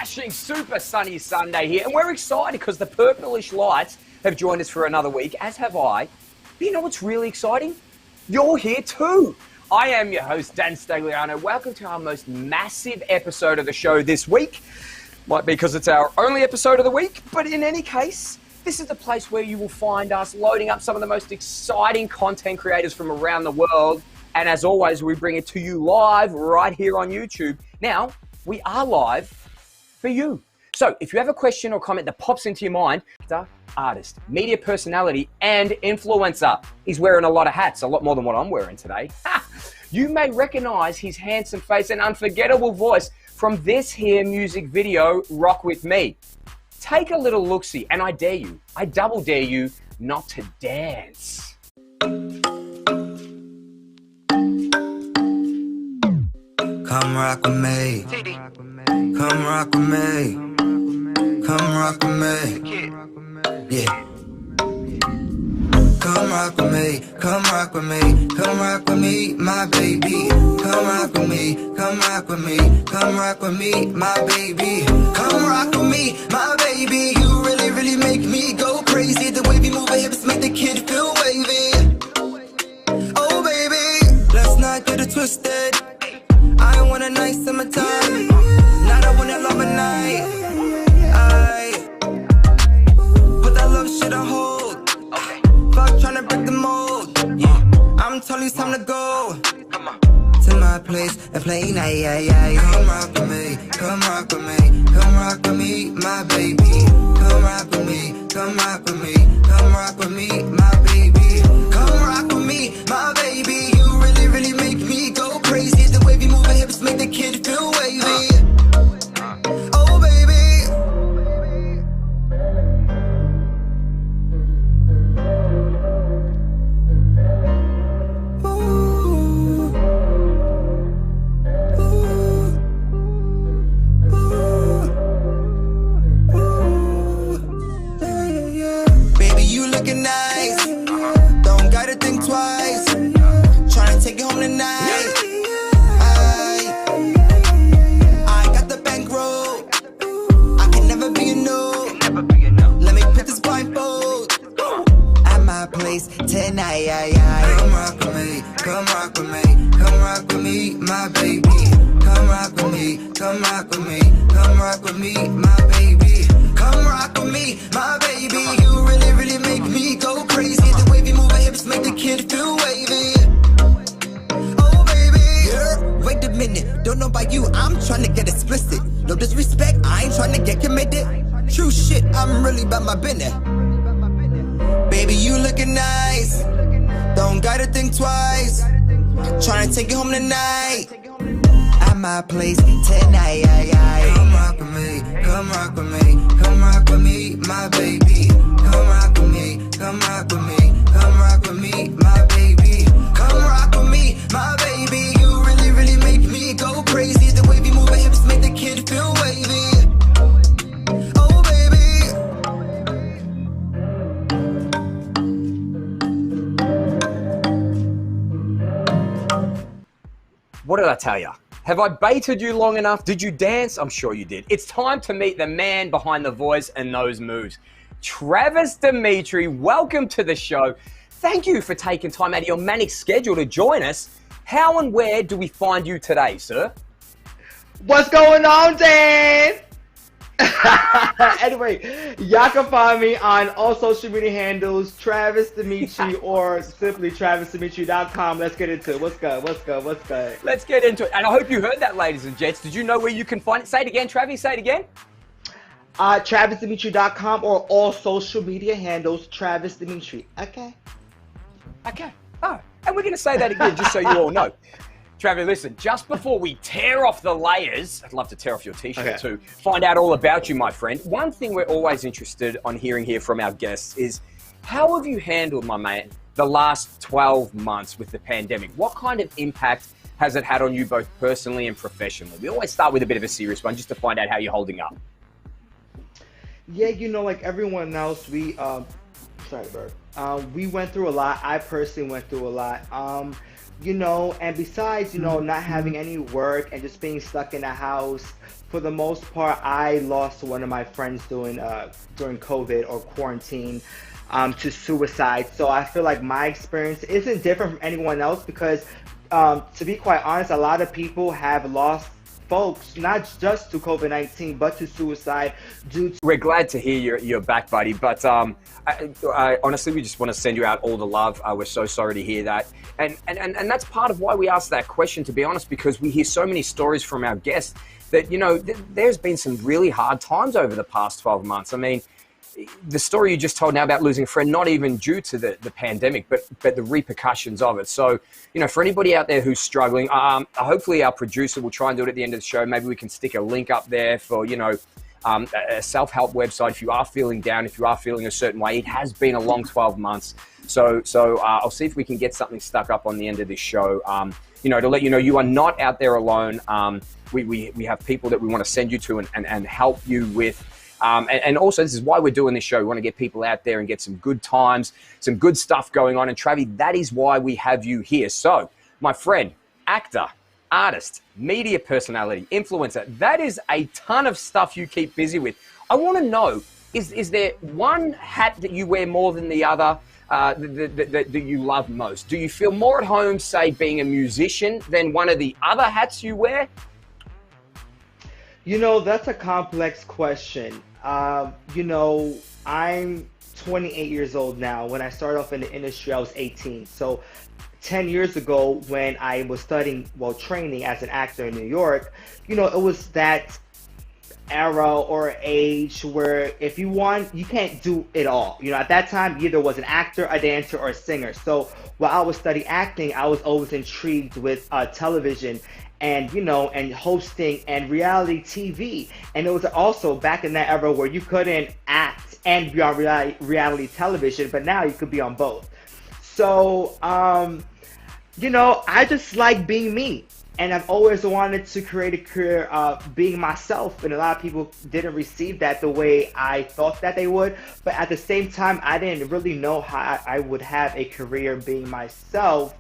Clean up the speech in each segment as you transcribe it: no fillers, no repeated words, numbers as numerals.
smashing, super sunny Sunday here, and we're excited because the purplish lights have joined us for another week, as have I. But you know what's really exciting? You're here too. I am your host, Dan Stagliano. Welcome to our most massive episode of the show this week. Might be because it's our only episode of the week, but in any case, this is the place where you will find us loading up some of the most exciting content creators from around the world. And as always, we bring it to you live right here on YouTube. Now, we are live for you. So if you have a question or comment that pops into your mind, artist, media personality, and influencer. He's wearing a lot of hats, a lot more than what I'm wearing today. You may recognize his handsome face and unforgettable voice from this here music video, Rock With Me. Take a little look-see, and I dare you, I double dare you not to dance. Come rock with me. Come rock with me. Come rock with me. Yeah. Come rock with me. Come rock with me. Come rock with me, my baby. Come rock with me. Come rock with me. Come rock with me, my baby. Come rock with me, my baby. You really, really make me go crazy. The way we move our hips make the kid feel wavy. Oh baby, let's not get it twisted. I want a nice summertime. Not I want a love a night. I put that love shit on hold. Fuck tryna break the mold. I'm telling you it's time to go to my place and play night. Come rock with me. Come rock with me. Come rock with me, my baby. Come rock with me. Come rock with me. Come rock with me, my baby. Come rock with me, my baby. You really, really make me go crazy. The way we move our hips make the kid feel wavy. Oh baby. Ooh. Ooh. Ooh. Yeah. Baby, you looking nice. Don't gotta think twice. Tryna take you home tonight. I got the bankroll. I can never be a no. Let me put this blindfold at my place tonight. Come rock with me. Come rock with me. Come rock with me, my baby. Come rock with me. Come rock with me. Come rock with me, my baby. Come rock with me, my baby. You really, really make me go crazy. The way we move our hips make the kid feel wavy. Oh baby, yeah. Wait a minute, don't know about you, I'm tryna get explicit. No disrespect, I ain't tryna get committed. True shit, I'm really about my business. Baby, you looking nice. Don't gotta think twice. Tryna take you home tonight. At my place tonight. Come rock with me. Come rock with me. Come rock with me, my baby. Come rock with me. Come rock with me. Come rock with me, my baby. Come rock with me, my baby. You really, really make me go crazy. The way we move our hips make the kid feel wavy. Oh baby. What did I tell you? Have I baited you long enough? Did you dance? I'm sure you did. It's time to meet the man behind the voice and those moves. Travis Demetri, welcome to the show. Thank you for taking time out of your manic schedule to join us. How and where do we find you today, sir? What's going on, Dan? Anyway, y'all can find me on all social media handles, Travis Demetri, or simply TravisDemetri.com. Let's get into it. What's good? What's good? What's good? Let's get into it. And I hope you heard that, ladies and gents. Did you know where you can find it? Say it again, Travis. Say it again. TravisDemetri.com or all social media handles, Travis Demetri. Okay. Okay. Oh, and we're going to say that again just so you all know. Travis, listen, just before we tear off the layers, I'd love to tear off your t-shirt too, find out all about you, my friend. One thing we're always interested on hearing here from our guests is, how have you handled, my man, the last 12 months with the pandemic? What kind of impact has it had on you both personally and professionally? We always start with a bit of a serious one just to find out how you're holding up. Yeah, you know, like everyone else, we, sorry, Bird. We went through a lot. I personally went through a lot. And besides, not having any work and just being stuck in the house, for the most part, I lost one of my friends during COVID or quarantine to suicide. So I feel like my experience isn't different from anyone else because, to be quite honest, a lot of people have lost folks, not just to COVID-19, but to suicide due to. We're glad to hear you're back, buddy. But I honestly, we just want to send you out all the love. We're so sorry to hear that. And that's part of why we asked that question, to be honest, because we hear so many stories from our guests that, there's been some really hard times over the past 12 months. I mean, the story you just told now about losing a friend, not even due to the pandemic, but the repercussions of it. So, for anybody out there who's struggling, hopefully our producer will try and do it at the end of the show. Maybe we can stick a link up there for, a self-help website. If you are feeling down, if you are feeling a certain way, it has been a long 12 months. So I'll see if we can get something stuck up on the end of this show, to let you know you are not out there alone. We have people that we want to send you to and help you with. And also, this is why we're doing this show. We want to get people out there and get some good times, some good stuff going on. And Travi, that is why we have you here. So, my friend, actor, artist, media personality, influencer, that is a ton of stuff you keep busy with. I want to know, is there one hat that you wear more than the other that you love most? Do you feel more at home, say, being a musician than one of the other hats you wear? That's a complex question. I'm 28 years old now. When I started off in the industry, I was 18. So 10 years ago, when I was training as an actor in New York, it was that era or age where if you want, you can't do it all. At that time, either was an actor, a dancer, or a singer. So while I was studying acting, I was always intrigued with television and and hosting and reality TV. And it was also back in that era where you couldn't act and be on reality television, but now you could be on both. So I just like being me, and I've always wanted to create a career being myself, and a lot of people didn't receive that the way I thought that they would. But at the same time, I didn't really know how I would have a career being myself,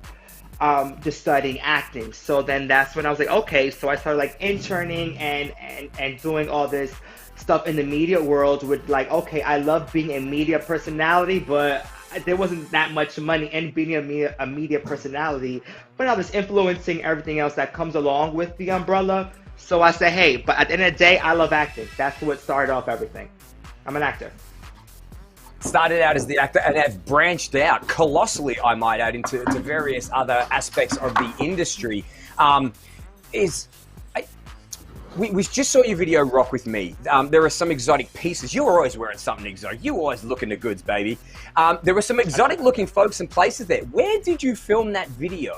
just studying acting. So then that's when I was like, okay, so I started interning and doing all this stuff in the media world with okay, I love being a media personality, but there wasn't that much money in being a media personality, but I was influencing everything else that comes along with the umbrella. So I said, hey, but at the end of the day, I love acting. That's what started off everything. I'm an actor. Started out as the actor and have branched out colossally, I might add, into various other aspects of the industry. We just saw your video Rock With Me. There are some exotic pieces. You're always wearing something exotic. You're always looking the goods, baby. There were some exotic looking folks and places there. Where did you film that video?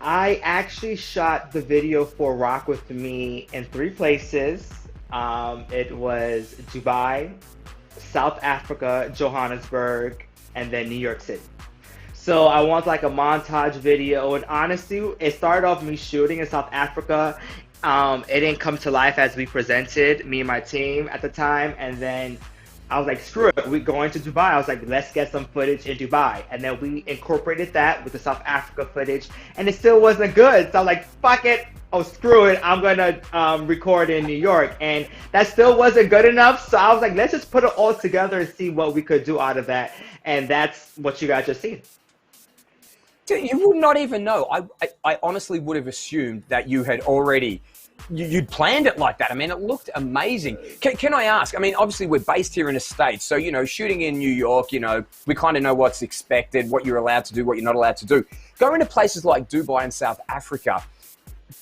I actually shot the video for Rock With Me in 3 places. It was Dubai, South Africa, Johannesburg, and then New York City. So I want a montage video, and honestly, it started off me shooting in South Africa. It didn't come to life as we presented, me and my team at the time, and then I was like, screw it, we're going to Dubai. I was like, let's get some footage in Dubai. And then we incorporated that with the South Africa footage, and it still wasn't good. So I'm like, fuck it. Oh, screw it, I'm gonna record in New York. And that still wasn't good enough. So I was like, let's just put it all together and see what we could do out of that. And that's what you guys just seen. You would not even know. I honestly would have assumed that you had already, you'd planned it like that. I mean, it looked amazing. Can I ask, I mean, obviously we're based here in the States, so, shooting in New York, we kind of know what's expected, what you're allowed to do, what you're not allowed to do. Going to places like Dubai and South Africa,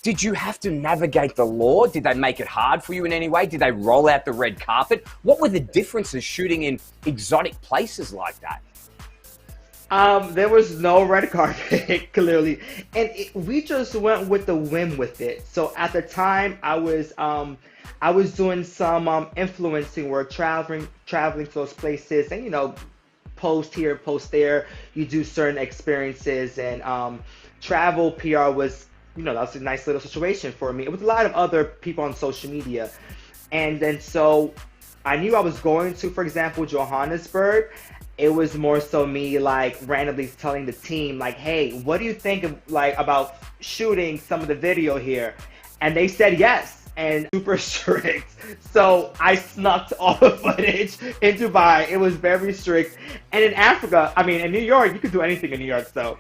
did you have to navigate the law? Did they make it hard for you in any way? Did they roll out the red carpet? What were the differences shooting in exotic places like that? There was no red carpet, clearly, and we just went with the whim with it. So at the time, I was doing some influencing work, traveling to those places, and post here, post there. You do certain experiences, and travel PR was, that was a nice little situation for me. It was a lot of other people on social media, and then so I knew I was going to, for example, Johannesburg. it was more so me like randomly telling the team like, hey, what do you think of, like, about shooting some of the video here? And they said yes, and super strict. So I snuck all the footage in Dubai. It was very strict. And in Africa, I mean, in New York, you could do anything in New York, so.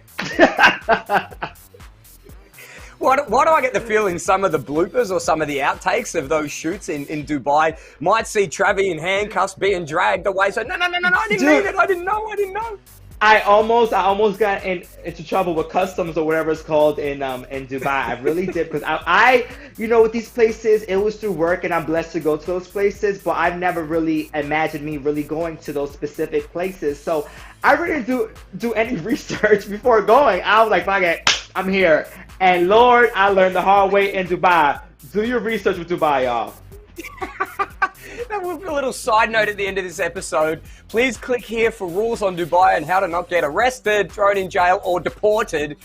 Why do I get the feeling some of the bloopers or some of the outtakes of those shoots in Dubai might see Travi in handcuffs being dragged away? So no, I didn't mean it. I didn't know. I almost got into trouble with customs or whatever it's called in Dubai. I really did, because I with these places, it was through work, and I'm blessed to go to those places, but I've never really imagined me really going to those specific places. So I really didn't do any research before going. I was like, fuck it, I'm here. And Lord, I learned the hard way in Dubai. Do your research with Dubai, y'all. A little side note at the end of this episode. Please click here for rules on Dubai and how to not get arrested, thrown in jail, or deported.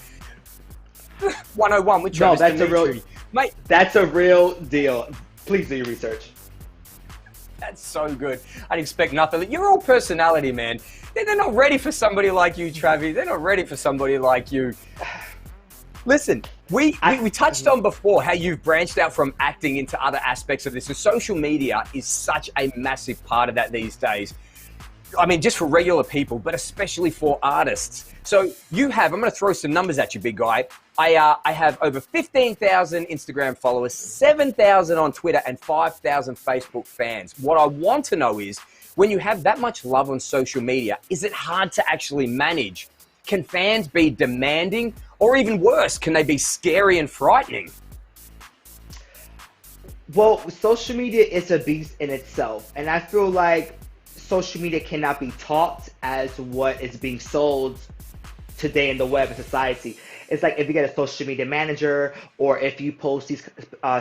101 with Travis Demetri. Mate, that's a real deal. Please do your research. That's so good. I'd expect nothing. You're all personality, man. They're not ready for somebody like you, Travi. They're not ready for somebody like you. Listen, we touched on before how you've branched out from acting into other aspects of this, and social media is such a massive part of that these days. I mean, just for regular people, but especially for artists. So you have, I'm going to throw some numbers at you, big guy. I have over 15,000 Instagram followers, 7,000 on Twitter, and 5,000 Facebook fans. What I want to know is, when you have that much love on social media, is it hard to actually manage? Can fans be demanding? Or even worse, can they be scary and frightening? Well, social media is a beast in itself. And I feel like social media cannot be taught as what is being sold today in the web and society. It's like if you get a social media manager, or if you post these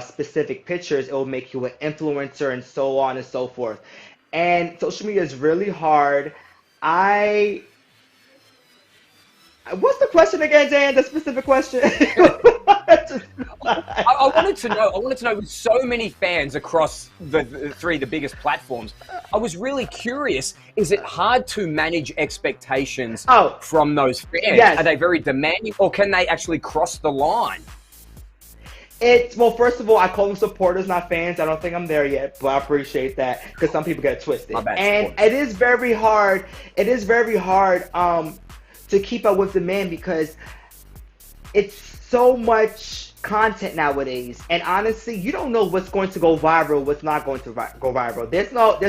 specific pictures, it will make you an influencer and so on and so forth. And social media is really hard. What's the question again, Dan? The specific question? I wanted to know, with so many fans across the biggest platforms, I was really curious, is it hard to manage expectations from those fans? Yes. Are they very demanding, or can they actually cross the line? Well, first of all, I call them supporters, not fans. I don't think I'm there yet, but I appreciate that, because some people get it twisted. And it is very hard. To keep up with demand, because it's so much content nowadays, and honestly, you don't know what's going to go viral, what's not going to go viral. There's not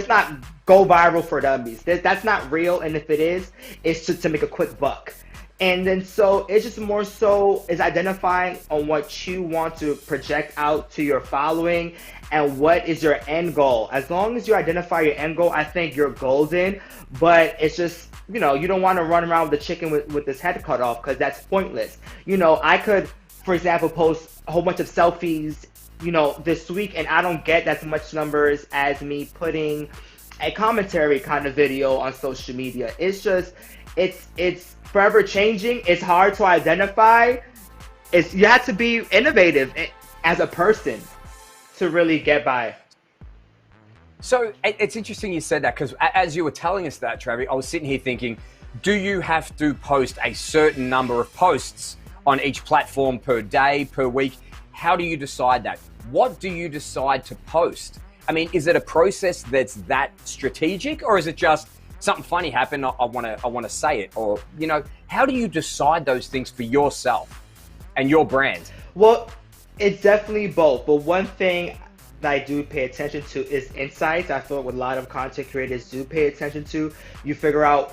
go viral for dummies. That's not real, and if it is, it's to make a quick buck. And then so it's just more so is identifying on what you want to project out to your following and what is your end goal. As long as you identify your end goal, I think you're golden. But it's just, you don't want to run around with the chicken with his head cut off, because that's pointless. I could, for example, post a whole bunch of selfies, this week, and I don't get as much numbers as me putting a commentary kind of video on social media. It's just, it's forever changing. It's hard to identify. You have to be innovative as a person to really get by. So it's interesting you said that, because as you were telling us that, Travi, I was sitting here thinking, do you have to post a certain number of posts on each platform per day, per week? How do you decide that? What do you decide to post? I mean, is it a process that's that strategic, or is it just something funny happened, I want to say it? Or, how do you decide those things for yourself and your brand? Well, it's definitely both. But one thing that I do pay attention to is insights. I feel like a lot of content creators do pay attention to. You figure out,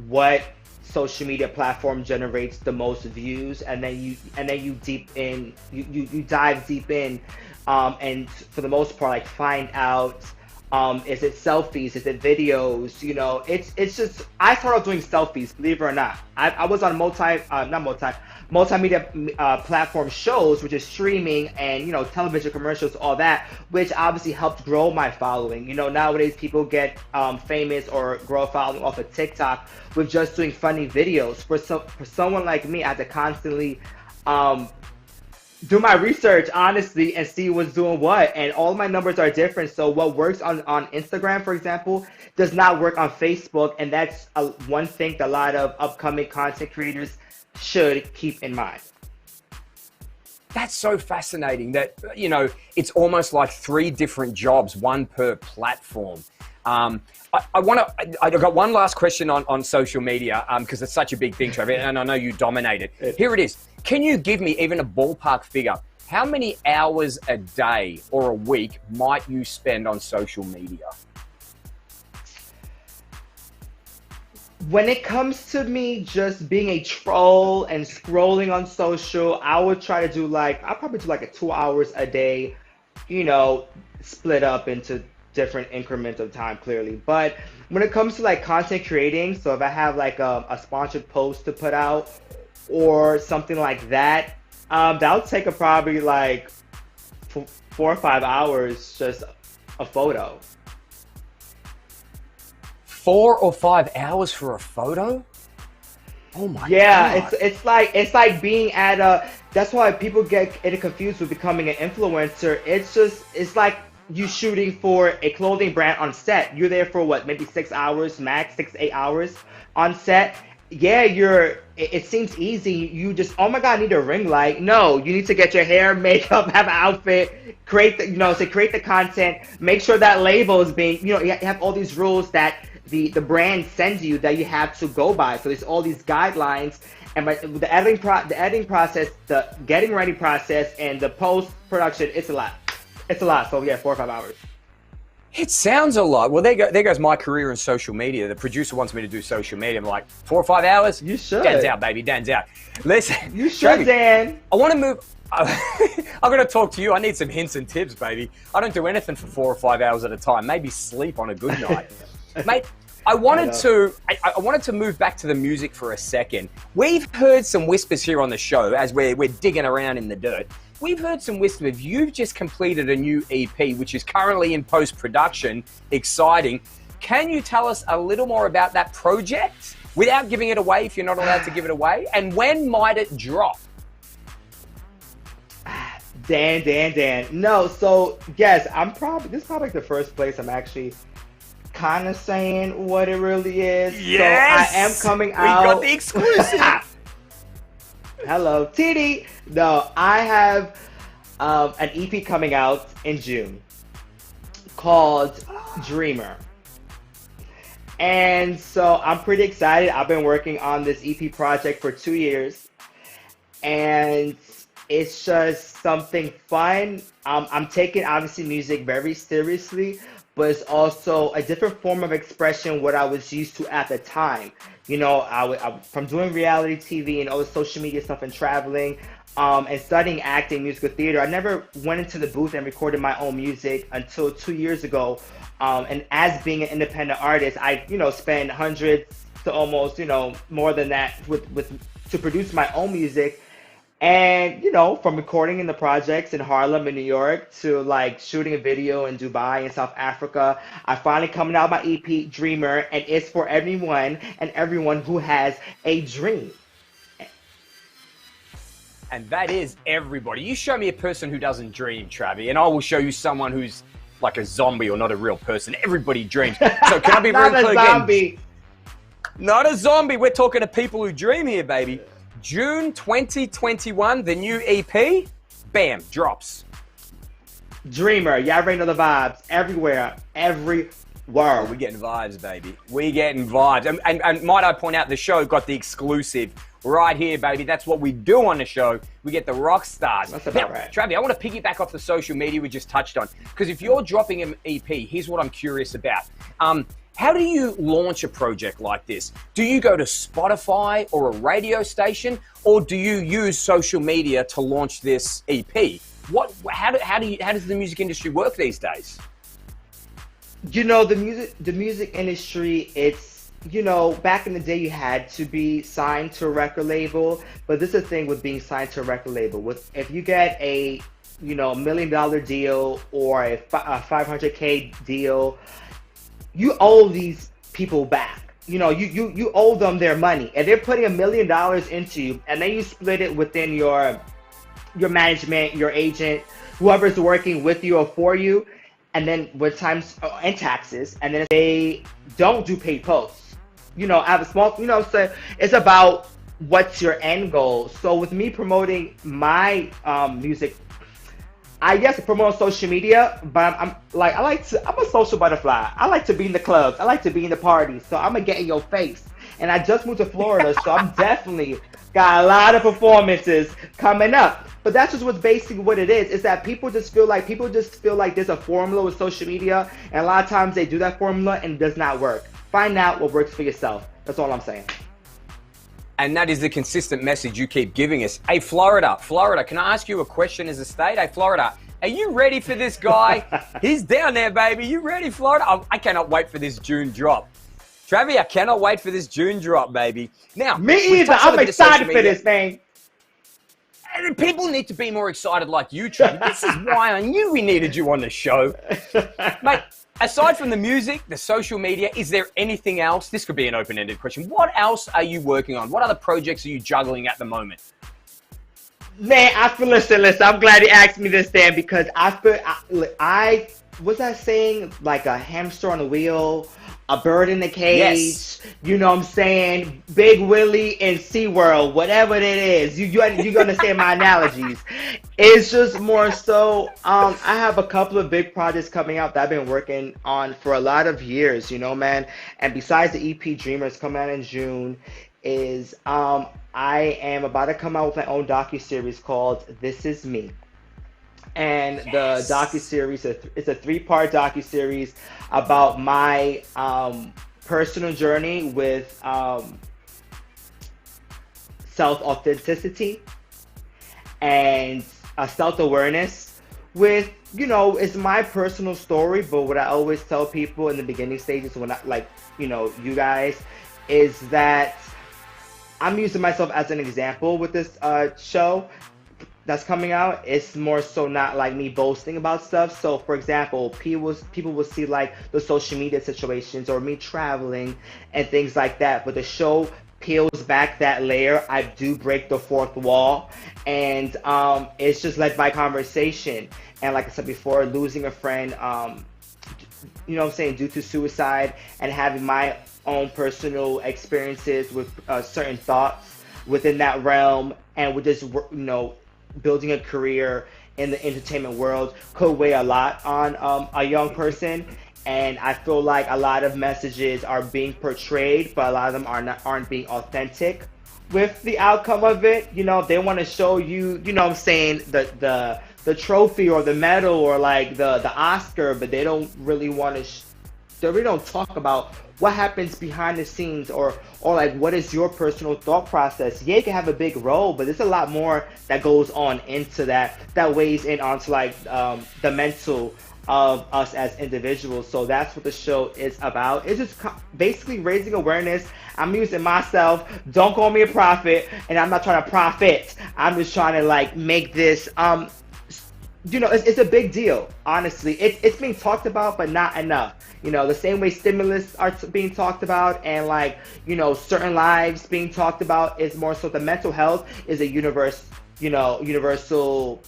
what social media platform generates the most views, and then you dive deep in, and for the most part, like, find out, is it selfies, is it videos? It's just, I started doing selfies, believe it or not. I was on multimedia platform shows, which is streaming and television commercials, all that, which obviously helped grow my following. Nowadays people get famous or grow a following off of TikTok with just doing funny videos. For someone like me, I have to constantly do my research honestly and see what's doing what. And all my numbers are different. So what works on Instagram, for example, does not work on Facebook. And that's one thing that a lot of upcoming content creators should keep in mind. That's so fascinating that, it's almost like three different jobs, one per platform. I got one last question on social media because it's such a big thing, Trevor, and I know you dominate it. Here it is. Can you give me even a ballpark figure? How many hours a day or a week might you spend on social media? When it comes to me just being a troll and scrolling on social, I would try to do I'll probably do like 2 hours a day, split up into different increments of time clearly. But when it comes to like content creating, so if I have like a sponsored post to put out or something like that, that'll take probably like 4 or 5 hours just a photo. 4 or 5 hours for a photo? Oh my God. Yeah, it's like being at a. That's why people get it confused with becoming an influencer. It's like you shooting for a clothing brand on set. You're there for what, maybe 6 hours max, 6 to 8 hours on set. Yeah, it seems easy. You just, oh my God, I need a ring light. No, you need to get your hair, makeup, have an outfit, create the content, make sure that label is being, you have all these rules that the brand sends you that you have to go by. So there's all these guidelines, and the editing process, the getting ready process, and the post production, it's a lot. It's a lot. So yeah, 4 or 5 hours. It sounds a lot. Well, there goes my career in social media. The producer wants me to do social media. I'm like, 4 or 5 hours? You should. Dan's out, baby. Dan's out. Listen. You should, Dan. I want to move. I'm going to talk to you. I need some hints and tips, baby. I don't do anything for 4 or 5 hours at a time. Maybe sleep on a good night. Mate, I wanted to move back to the music for a second. We've heard some whispers here on the show as we're digging around in the dirt. We've heard some whispers. You've just completed a new EP, which is currently in post-production. Exciting. Can you tell us a little more about that project without giving it away, if you're not allowed to give it away? And when might it drop? Dan. No, so yes, this is probably the first place I'm actually kind of saying what it really is. Yes! So I am coming out. We got the exclusive. Hello, TD. No, I have an EP coming out in June called Dreamer. And so I'm pretty excited. I've been working on this EP project for 2 years. And it's just something fun. I'm taking, obviously, music very seriously, but it's also a different form of expression what I was used to at the time. From doing reality TV and all the social media stuff and traveling, and studying acting, musical theater, I never went into the booth and recorded my own music until 2 years ago. And as being an independent artist, I, spend hundreds to almost, more than that to produce my own music. And, from recording in the projects in Harlem and New York to like shooting a video in Dubai and South Africa, I finally coming out my EP Dreamer, and it's for anyone and everyone who has a dream. And that is everybody. You show me a person who doesn't dream, Travi, and I will show you someone who's like a zombie or not a real person. Everybody dreams. So can I be very clear again? Not a zombie. We're talking to people who dream here, baby. June 2021, the new EP, bam, drops. Dreamer, y'all already know the vibes. Everywhere. We're getting vibes, baby. We're getting vibes. And might I point out, the show got the exclusive right here, baby. That's what we do on the show. We get the rock stars. That's about right. Travi, I want to piggyback off the social media we just touched on. Because if you're dropping an EP, here's what I'm curious about. How do you launch a project like this? Do you go to Spotify or a radio station, or do you use social media to launch this EP? How does the music industry work these days? The music industry, it's, back in the day you had to be signed to a record label, but this is the thing with being signed to a record label. If you get a $1 million deal or a $500K deal, you owe these people back. You owe them their money. And they're putting $1 million into you, and then you split it within your your management, your agent, whoever's working with you or for you, and then with times and taxes, and then if they don't do paid posts, I have a small, so it's about what's your end goal. So with me promoting my music, I guess promote on social media, but I'm a social butterfly. I like to be in the clubs. I like to be in the parties. So I'm gonna get in your face. And I just moved to Florida, so I'm definitely got a lot of performances coming up. But that's just what's basically what it is that people just feel like there's a formula with social media, and a lot of times they do that formula and it does not work. Find out what works for yourself. That's all I'm saying. And that is the consistent message you keep giving us. Hey, Florida, can I ask you a question as a state? Hey, Florida, are you ready for this guy? He's down there, baby. You ready, Florida? I cannot wait for this June drop. Travi, I cannot wait for this June drop, baby. Now, me either. I'm excited for this, man. And people need to be more excited like you, Travi. This is why I knew we needed you on the show. Mate, aside from the music, the social media, is there anything else? This could be an open-ended question. What else are you working on? What other projects are you juggling at the moment? Man, listen. I'm glad you asked me this, Dan, because I was that saying like a hamster on a wheel, a bird in a cage. Yes. You know what I'm saying? Big Willie in SeaWorld, whatever it is. You understand my analogies. It's just more so, I have a couple of big projects coming out that I've been working on for a lot of years, man. And besides the EP Dreamers coming out in June, I am about to come out with my own docuseries called This Is Me. And the docuseries is a 3-part docuseries about my personal journey with self-authenticity and self-awareness with, it's my personal story, but what I always tell people in the beginning stages when you guys, is that I'm using myself as an example with this show that's coming out. It's more so not like me boasting about stuff. So for example, people will see like the social media situations or me traveling and things like that. But the show peels back that layer. I do break the fourth wall, and it's just led by conversation. And like I said before, losing a friend, due to suicide, and having my own personal experiences with certain thoughts within that realm, and with this, building a career in the entertainment world could weigh a lot on a young person. And I feel like a lot of messages are being portrayed, but a lot of them aren't being authentic with the outcome of it. They want to show you, the trophy or the medal or like the Oscar, but they don't really want to. They really don't talk about what happens behind the scenes, or like what is your personal thought process. Yeah, you can have a big role, but there's a lot more that goes on into that weighs in onto like the mental of us as individuals. So that's what the show is about. It's just basically raising awareness. I'm using myself. Don't call me a prophet, and I'm not trying to profit. I'm just trying to like make this it's a big deal, honestly. It's being talked about, but not enough. The same way stimulus are being talked about, and like, certain lives being talked about, is more so the mental health is a universal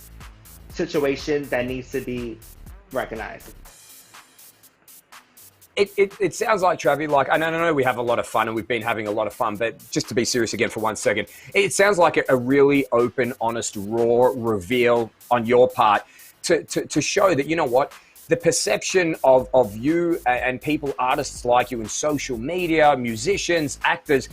situation that needs to be recognized. It sounds like, Travi, like, I know we have a lot of fun and we've been having a lot of fun, but just to be serious again for 1 second, it sounds like a really open, honest, raw reveal on your part to show that, the perception of you and people, artists like you in social media, musicians, actors,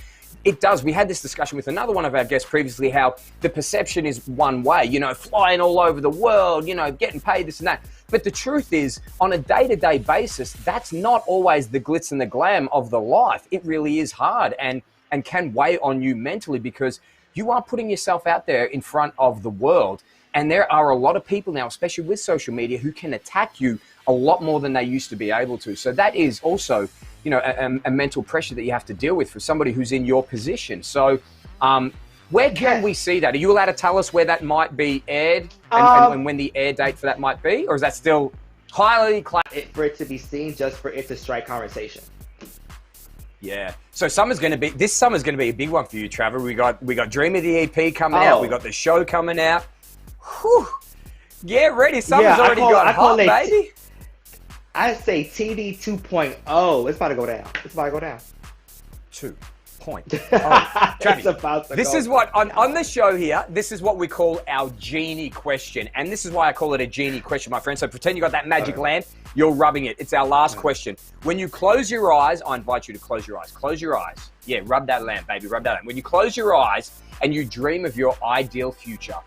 it does. We had this discussion with another one of our guests previously, how the perception is one way, flying all over the world, getting paid this and that. But the truth is, on a day-to-day basis, that's not always the glitz and the glam of the life. It really is hard and can weigh on you mentally, because you are putting yourself out there in front of the world. And there are a lot of people now, especially with social media, who can attack you a lot more than they used to be able to. So that is also, a mental pressure that you have to deal with for somebody who's in your position. So where can we see that? Are you allowed to tell us where that might be aired and when the air date for that might be? Or is that still highly for it to be seen, just for it to strike conversation? Yeah. So this summer's going to be a big one for you, Trevor. We got Dream of the EP coming out. We got the show coming out. Whew. Get ready. Someone's already got hot, baby. I say TD 2.0. It's about to go down. It's about to go down. 2.0. Travi, It's about to this go is what, on the show here, this is what we call our genie question. And this is why I call it a genie question, my friend. So pretend you got that magic lamp. You're rubbing it. It's our last question. When you close your eyes, I invite you to close your eyes. Close your eyes. Yeah, rub that lamp, baby. Rub that lamp. When you close your eyes and you dream of your ideal future,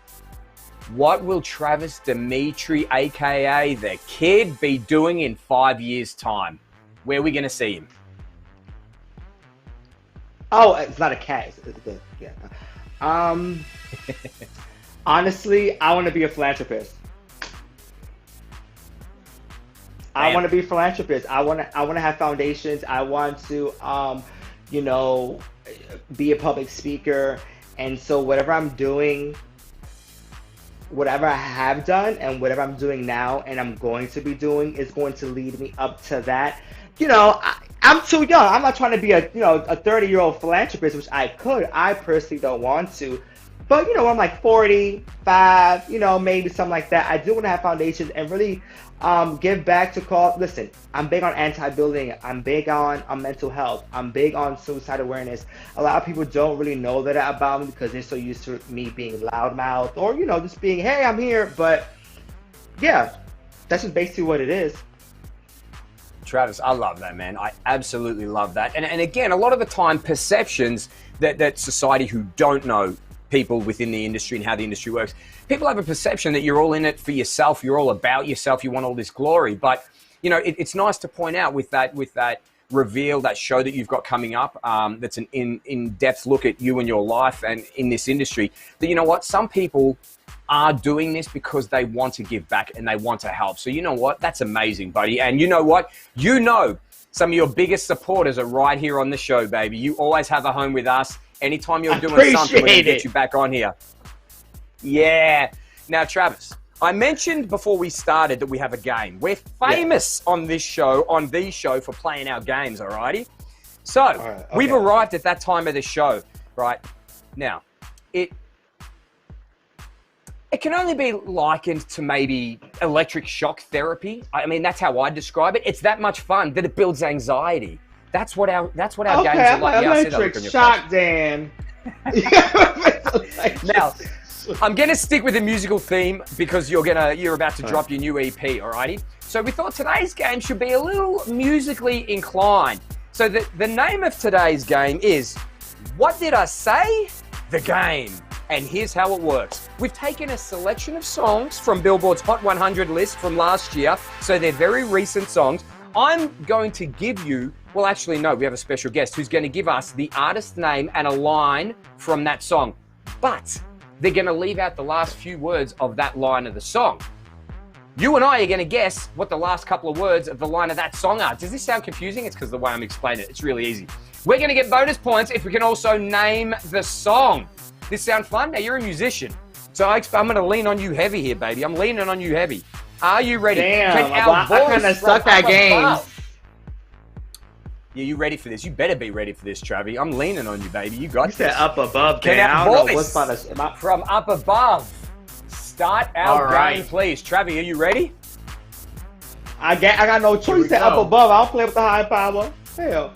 what will Travis Demetri, a.k.a. the kid, be doing in 5 years' time? Where are we going to see him? Oh, it's not a cat. Yeah. Honestly, I want to be a philanthropist. I want to be a philanthropist. I want to have foundations. I want to, be a public speaker. And so whatever I'm doing, whatever I have done and whatever I'm doing now and I'm going to be doing is going to lead me up to that. I'm too young. I'm not trying to be a 30-year-old philanthropist, which I could. I personally don't want to. But, I'm like 45, maybe something like that. I do want to have foundations and really give back to Listen, I'm big on anti-bullying. I'm big on mental health. I'm big on suicide awareness. A lot of people don't really know that about me because they're so used to me being loudmouth or, just being, hey, I'm here. But, yeah, that's just basically what it is. Travis, I love that, man. I absolutely love that. And again, a lot of the time, perceptions that society who don't know people within the industry and how the industry works, people have a perception that you're all in it for yourself, you're all about yourself, you want all this glory. But, it's nice to point out with that reveal, that show that you've got coming up, that's an in-depth look at you and your life and in this industry, that, some people are doing this because they want to give back and they want to help. So you know what? That's amazing, buddy. And you know what? Some of your biggest supporters are right here on the show, baby. You always have a home with us. Anytime you're doing something, we're going to get you back on here. Yeah. Now, Travis, I mentioned before we started that we have a game. We're famous on these show for playing our games, all righty? So, we've arrived at that time of the show, right? Now, it can only be likened to maybe electric shock therapy. I mean, that's how I describe it. It's that much fun that it builds anxiety. That's what our games are like. Electric shock, Dan. Now, I'm gonna stick with the musical theme because you're about to drop your new EP, alrighty? So we thought today's game should be a little musically inclined. So the name of today's game is What Did I Say? The Game. And here's how it works. We've taken a selection of songs from Billboard's Hot 100 list from last year, so they're very recent songs. I'm going to give you, well, actually, no, we have a special guest who's going to give us the artist's name and a line from that song. But they're going to leave out the last few words of that line of the song. You and I are going to guess what the last couple of words of the line of that song are. Does this sound confusing? It's because the way I'm explaining it. It's really easy. We're going to get bonus points if we can also name the song. This sound fun? Now, you're a musician, so I'm going to lean on you heavy here, baby. I'm leaning on you heavy. Are you ready? Damn, I kind of suck at games. Yeah, you ready for this? You better be ready for this, Travi. I'm leaning on you, baby. You got this. You said up above, Dan. I don't know what's from up above. Start our game, please. Travi, are you ready? I got no choice. You said up above. I'll play with the high power. Hell.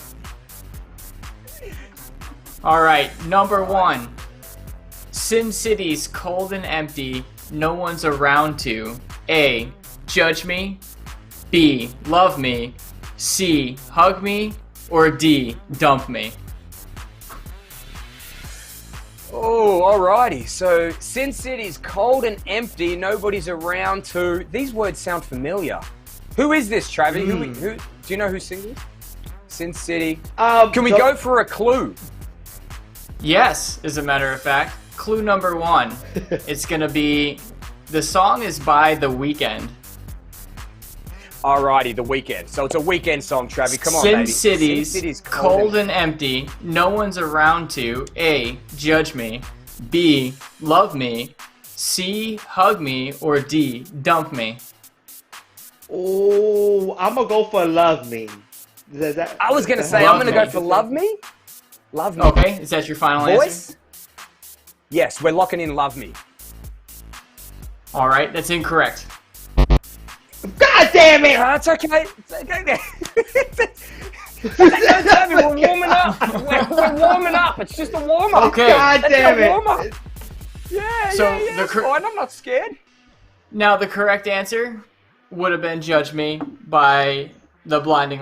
All right, number one. Sin City's cold and empty, no one's around to A. Judge me, B. Love me, C. Hug me, or D. Dump me. Oh, alrighty. So, Sin City's cold and empty, nobody's around to. These words sound familiar. Who is this, Travi? Who do you know who sings this? Sin City. Can we go for a clue? Yes, as a matter of fact. Clue number one. It's going to be, the song is by The Weeknd. Alrighty, The Weeknd. So it's a Weeknd song, Travi. Come on, baby. Sin City's cold and empty, no one's around to A. Judge me, B. Love me, C. Hug me, or D. Dump me. Oh, I'm going to go for Love Me. I was going to say, I'm going to go for Love Me. Love Me. Okay, is that your final answer? Yes, we're locking in Love Me. All right, that's incorrect. God damn it! That's okay. It's okay. We're warming up. We're warming up. It's just a warm up. Okay. God damn it! Yeah, So yeah, the it's fine. I'm not scared. Now the correct answer would have been "Judge Me" by the Blinding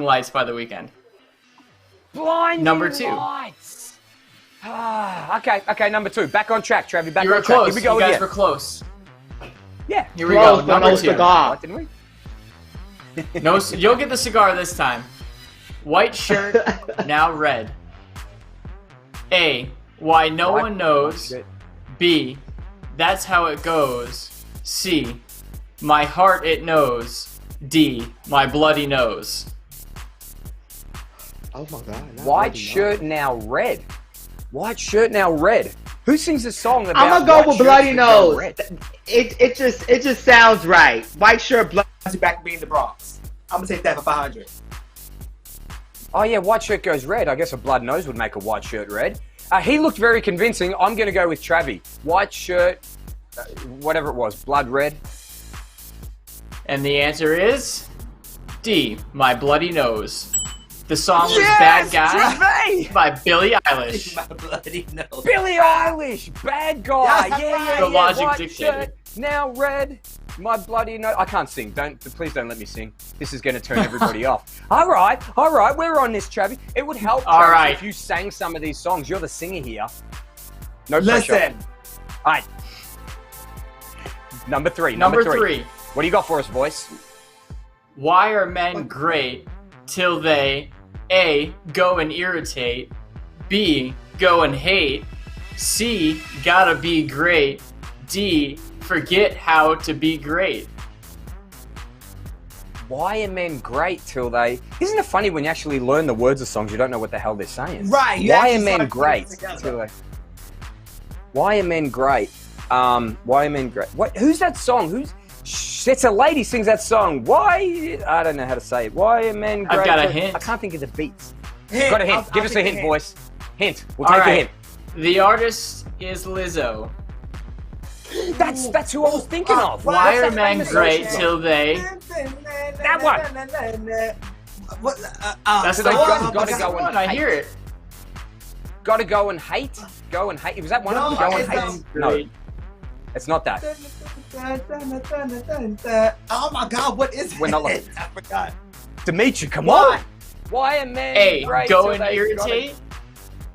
Lights by The Weeknd. Blinding Number 2. Lights. Okay, number 2. Back on track, Travis. Back You were on track. close. Here we go You guys again. were close. Yeah. Here we Close, go. but Number no 2. cigar. Right, didn't we? No, you'll get the cigar this time. White shirt, now red. A. Why no one knows. B. That's how it goes. C. My heart it knows. D. My bloody nose. Oh my God! not White bloody shirt now red. White shirt now red. Who sings a song about? I'm gonna go white with shirts bloody that go nose. red? It just sounds right. White shirt, bloody. Back to being the Bronx. I'm gonna take that for 500. Oh yeah, white shirt goes red. I guess a blood nose would make a white shirt red. He looked very convincing. I'm going to go with Travi. White shirt, whatever it was, blood red. And the answer is D. My bloody nose. The song was "Bad Guy" Travi! by Billie Eilish. My bloody nose. Billie Eilish, bad guy. Yes, Yeah. The logic white dictated. shirt, now red. My bloody nose. I can't sing. Please don't let me sing. This is going to turn everybody off. All right. We're on this, Travi. It would help, All Travis, right. if you sang some of these songs. You're the singer here. No pressure. Listen. All right. Number 3. Number 3. What do you got for us, boys? Why are men great till they A. Go and irritate, B. Go and hate, C. Gotta be great, D. Forget how to be great. Why are men great till they... Isn't it funny when you actually learn the words of songs, you don't know what the hell they're saying? Right. you Why actually are men start putting great it together. till they... Why are men great? Why are men great? What? Who's that song? It's a lady sings that song. Why? I don't know how to say it. Why are men great? I've got a till- hint. I can't think of the beats. Hint. Got a hint. I'll Give us a take the hint, boys. Hint. We'll All take a right. hint. The artist is Lizzo. That's who I was thinking of. Why What's are that men famous great song? till they... That What? That's So the they one. gotta That's go the and one. I hate. hear it. Gotta go and hate. Go and hate. Was that one of them? No, Go and it's hate. not. No, it's not that. Oh my God! What is We're not it? looking. I forgot. Demetri, come Why? on. Why are men A. great Go till and they irritate,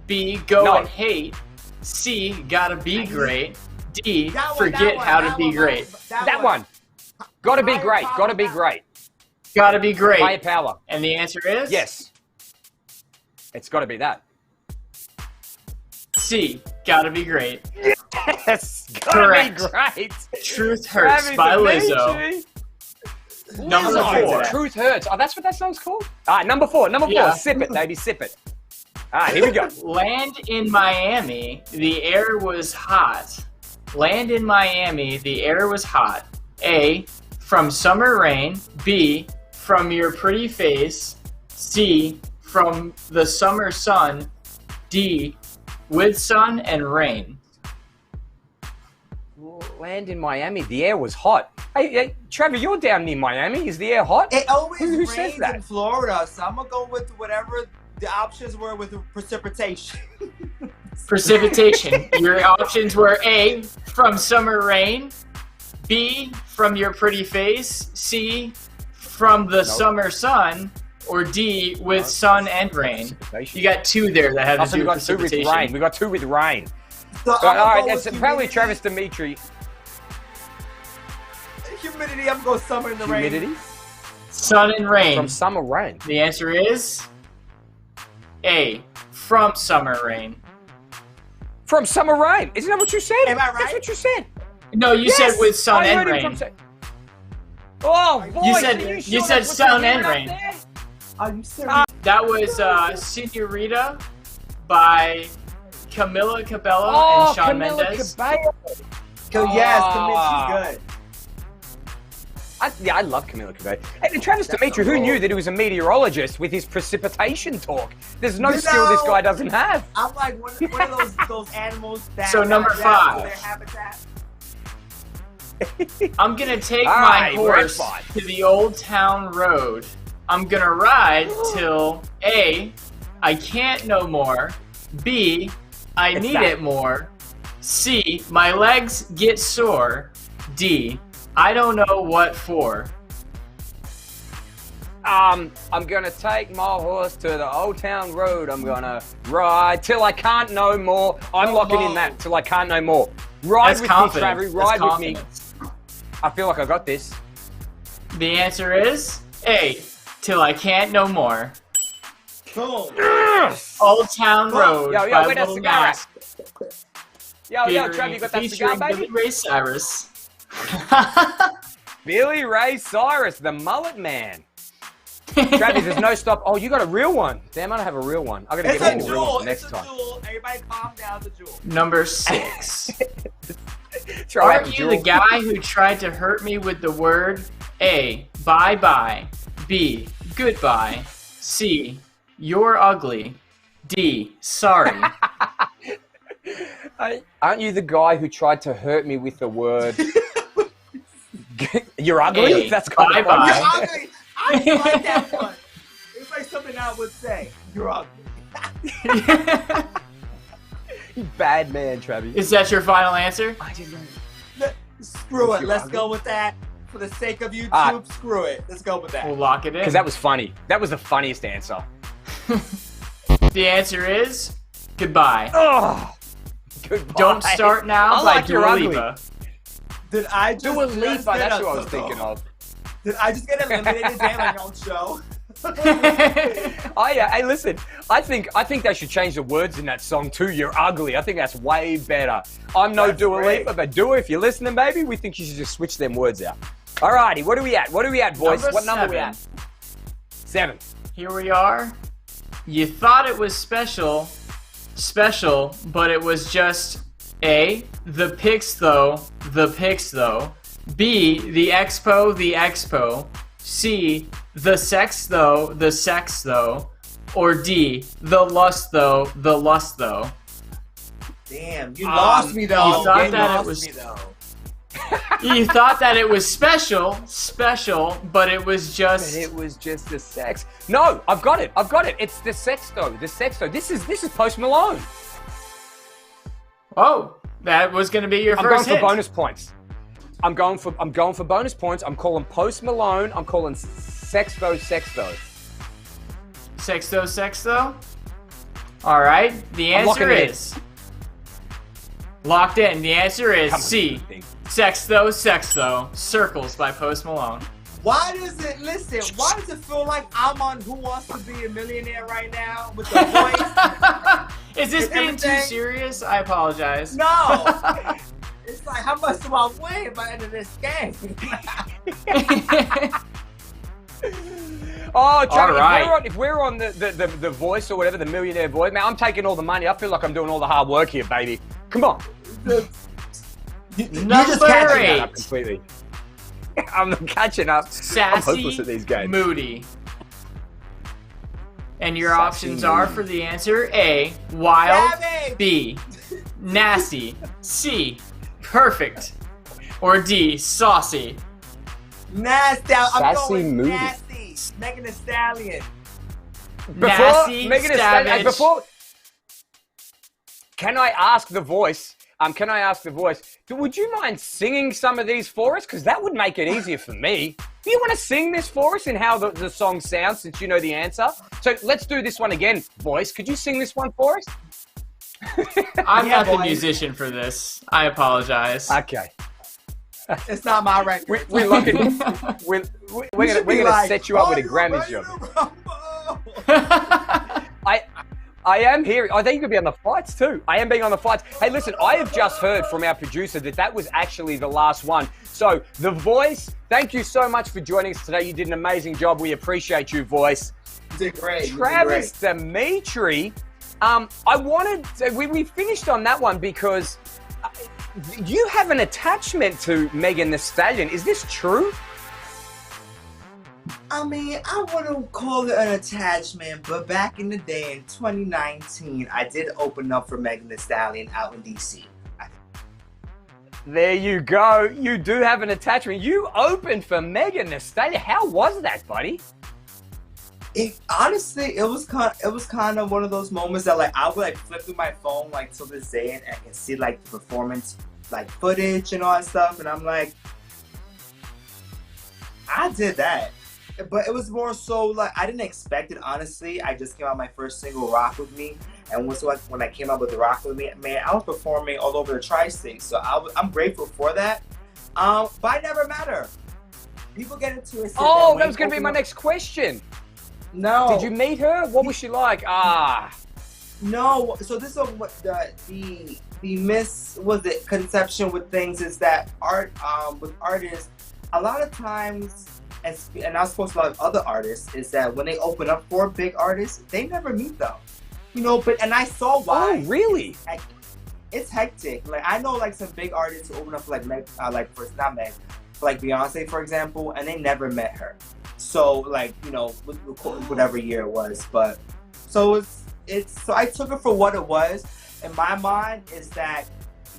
B. Go No. and hate, C. Gotta be great, D. That one, Forget that one, how to that be one, great. That one. Gotta be Higher great. power Gotta be now. great. Gotta be Higher great. power. And the answer is? Yes. It's gotta be that. C. Gotta be great. Yes. Gotta Correct. be great. Truth Hurts Travis by Demetri. Lizzo. Number Lizzo. 4. Truth hurts. Oh, that's what that song's called? All right, number 4. Number 4. Yeah. Sip it, baby. Sip it. All right, here we go. Land in Miami, the air was hot. Land in Miami, the air was hot. A. From summer rain. B. From your pretty face. C. From the summer sun. D. With sun and rain. Land in Miami. The air was hot. Hey, Trevor, you're down near Miami. Is the air hot? It always Who says rains that? in Florida, so I'm gonna go with whatever the options were with precipitation. Precipitation. Your options were A. From summer rain. B. From your pretty face. C. From the summer sun. Or D. With sun and rain. You got 2 there that had Oh, to so do we with got 2 with precipitation. rain. We got 2 with rain. So All right, that's probably Travis Demetri. Humidity, I'm going summer in the rain. Humidity Sun and rain. from summer rain. The answer is A. From summer rain. From summer rain. Isn't that what you said? Am I That's right? what you said. No, you said with sun I and heard him rain. from Oh, boy, You said- are you sure said that's what sun you're and hearing rain. up there? Are you serious? That was Senorita by Camila Cabello Oh, and Shawn Camila Mendes. Cabello. Yes, Ah. Kamichi's good. I love Camila Cabello. And Travis Demetri, who knew that he was a meteorologist with his precipitation talk? There's no You skill this know- guy doesn't have. I'm like one of those animals that So number adapt to 5. their habitat. I'm gonna take All my right, we're at horse 5. to the old town road. I'm gonna ride till A, I can't no more. B, I need that. it more. C, my legs get sore. D, I don't know what for. I'm gonna take my horse to the old town road. I'm gonna ride till I can't no more. I'm locking in that till I can't no more. Ride That's with confidence. me, Travis. That's Ride with me. confidence. I feel like I got this. The answer is A, till I can't no more. Boom. Old Town Road Yo, by where that Little cigar Nas. at? Yo, Trav, you got that cigar, Featuring baby? Billy Ray Cyrus. Billy Ray Cyrus, the mullet man. Travis, there's no stop. Oh, you got a real one. Damn, I don't have a real one. I gotta It's get a one real one jewel. for next It's a time. jewel. Everybody calm down. It's a jewel. Number 6. Try out Aren't the you the jewel. guy who tried to hurt me with the word A, bye-bye, B, goodbye, C, you're ugly, D, sorry. Aren't you the guy who tried to hurt me with the word? You're ugly? Hey, That's kind of bye-bye. funny. You're ugly. I like that one. It's like something I would say. You're ugly. You bad man, Travis. Is that your final answer? I didn't know. Screw it. You're Let's ugly. go with that. For the sake of YouTube, screw it. Let's go with that. We'll lock it in. Because that was funny. That was the funniest answer. The answer is goodbye. Oh, goodbye. Don't Start Now I by like You're Dua Ugly. Lipa. Did I just Dua Lipa, get that's a- who I was thinking of. Did I just get eliminated damn my own show? Oh yeah, hey listen, I think they should change the words in that song too. You're ugly. I think that's way better. I'm no That's Dua great. Lipa, but Dua, if you're listening, baby, we think you should just switch them words out. Alrighty, what are we at? What are we at, boys? Number What number are we 7. at? 7. Here we are. You thought it was special, but it was just A, the pics though, B, the expo, C, the sex though, or D, the lust though. Damn, you lost me though. you thought You that it lost was- me, though. You thought that it was special, but it was And just it was just the sex. No, I've got it. It's the sex though. This is Post Malone. Oh, that was gonna be your I'm going first for hit. bonus points. I'm going for bonus points. I'm calling Post Malone. I'm calling sex though. Sex though? Alright, the I'm answer locking it in. is locked in. The answer is Come on, C. thing. Sex though, Circles by Post Malone. Why does it feel like I'm on Who Wants to Be a Millionaire right now with the voice? Is this Is being too everything- serious? I apologize. No. It's like, how much do I win by the end of this game? Oh, Charlie, right. if we're on the voice or whatever, the millionaire voice, man, I'm taking all the money. I feel like I'm doing all the hard work here, baby. Come on. Number Catching that 8. up completely. I'm not catching up. I'm Sassy, hopeless at these games. Moody. And your Sassy, options are moody. for the answer A, wild, Savage. B, nasty, C, perfect, or D, saucy. Nasty. I'm Sassy going Moody. nasty. Megan Thee Stallion. Nasty, Megan Thee savage. Stallion- before, can I ask the voice? Would you mind singing some of these for us? Because that would make it easier for me. Do you want to sing this for us and how the song sounds since you know the answer? So let's do this one again, voice. Could you sing this one for us? I'm Yeah, not the boy. musician for this. I apologize. Okay. It's not my record. We're looking. We're should be gonna like, set you up with a "Are you Grammys ready job. to rumble?" I am hearing. I think you could be on the fights too. I am being on the fights. Hey, listen, I have just heard from our producer that was actually the last one. So, The Voice, thank you so much for joining us today. You did an amazing job. We appreciate you, Voice. You did great. You did Travis great. Demetri, we finished on that one because you have an attachment to Megan Thee Stallion. Is this true? I mean, I wouldn't call it an attachment, but back in the day in 2019, I did open up for Megan Thee Stallion out in DC. There you go. You do have an attachment. You opened for Megan Thee Stallion. How was that, buddy? Honestly, it was kind of one of those moments that like I would like flip through my phone like till this day and I can see like the performance like footage and all that stuff, and I'm like, I did that. But it was more so like I didn't expect it. Honestly, I just came out my first single, "Rock with Me," and when I came out with the "Rock with Me," man, I was performing all over the tri-state. So I'm grateful for that. But I never met her. People get into it. Oh, that was going to be my next question. No. Did you meet her? What was she like? No. So this is what the misconception with things is that with artists, a lot of times. And I suppose a lot of other artists is that when they open up for big artists, they never meet them, and I saw why. Oh, really? It's hectic. Like I know like some big artists who open up for like not Meg, but like Beyonce for example, and they never met her. So like whatever year it was, but so so I took it for what it was. In my mind, is that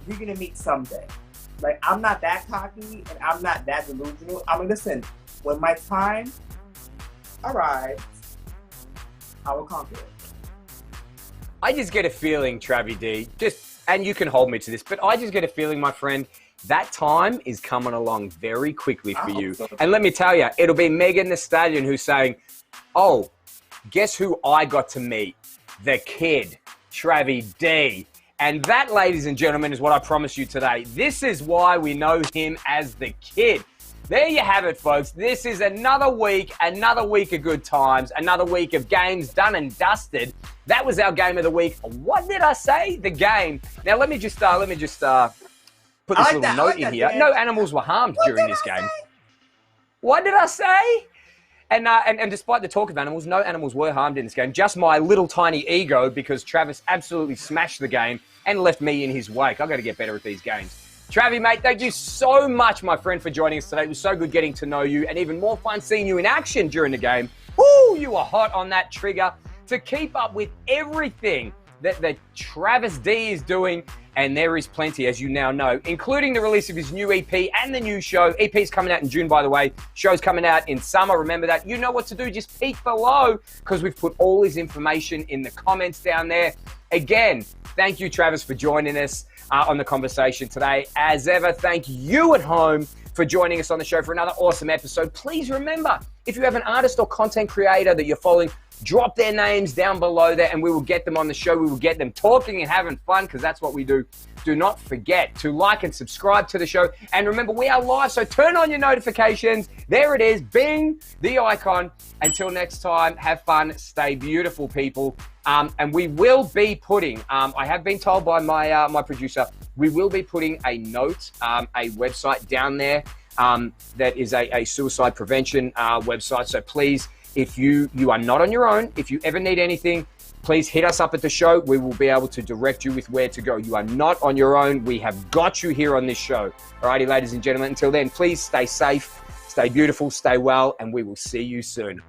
you're gonna meet someday. Like I'm not that cocky and I'm not that delusional. I mean, listen. When my time arrives, I will conquer it. I just get a feeling, Travi D, and you can hold me to this, but I just get a feeling, my friend, that time is coming along very quickly for you. So. And let me tell you, it'll be Megan Thee Stallion who's saying, oh, guess who I got to meet? The kid, Travi D. And that, ladies and gentlemen, is what I promised you today. This is why we know him as the kid. There you have it, folks. This is another week of good times, another week of games done and dusted. That was our game of the week. What did I say? The game. Now let me just put this little note in here. No animals were harmed during this game. What did I say? And despite the talk of animals, no animals were harmed in this game. Just my little tiny ego, because Travis absolutely smashed the game and left me in his wake. I've got to get better at these games. Travi, mate, thank you so much, my friend, for joining us today. It was so good getting to know you and even more fun seeing you in action during the game. Woo, you were hot on that trigger to keep up with everything that Travis D is doing. And there is plenty, as you now know, including the release of his new EP and the new show. EP's coming out in June, by the way. Show's coming out in summer. Remember that. You know what to do. Just peek below because we've put all his information in the comments down there. Again, thank you, Travis, for joining us on the conversation today. As ever, thank you at home for joining us on the show for another awesome episode. Please remember, if you have an artist or content creator that you're following, drop their names down below there and we will get them on the show. We will get them talking and having fun because that's what we do. Do not forget to like and subscribe to the show. And remember, we are live, so turn on your notifications. There it is. Bing, the icon. Until next time, have fun. Stay beautiful, people. And we will be putting, I have been told by my producer, we will be putting a note, a website down there that is a suicide prevention website. So please, if you are not on your own, if you ever need anything, please hit us up at the show. We will be able to direct you with where to go. You are not on your own. We have got you here on this show. Alrighty, ladies and gentlemen, until then, please stay safe, stay beautiful, stay well, and we will see you soon.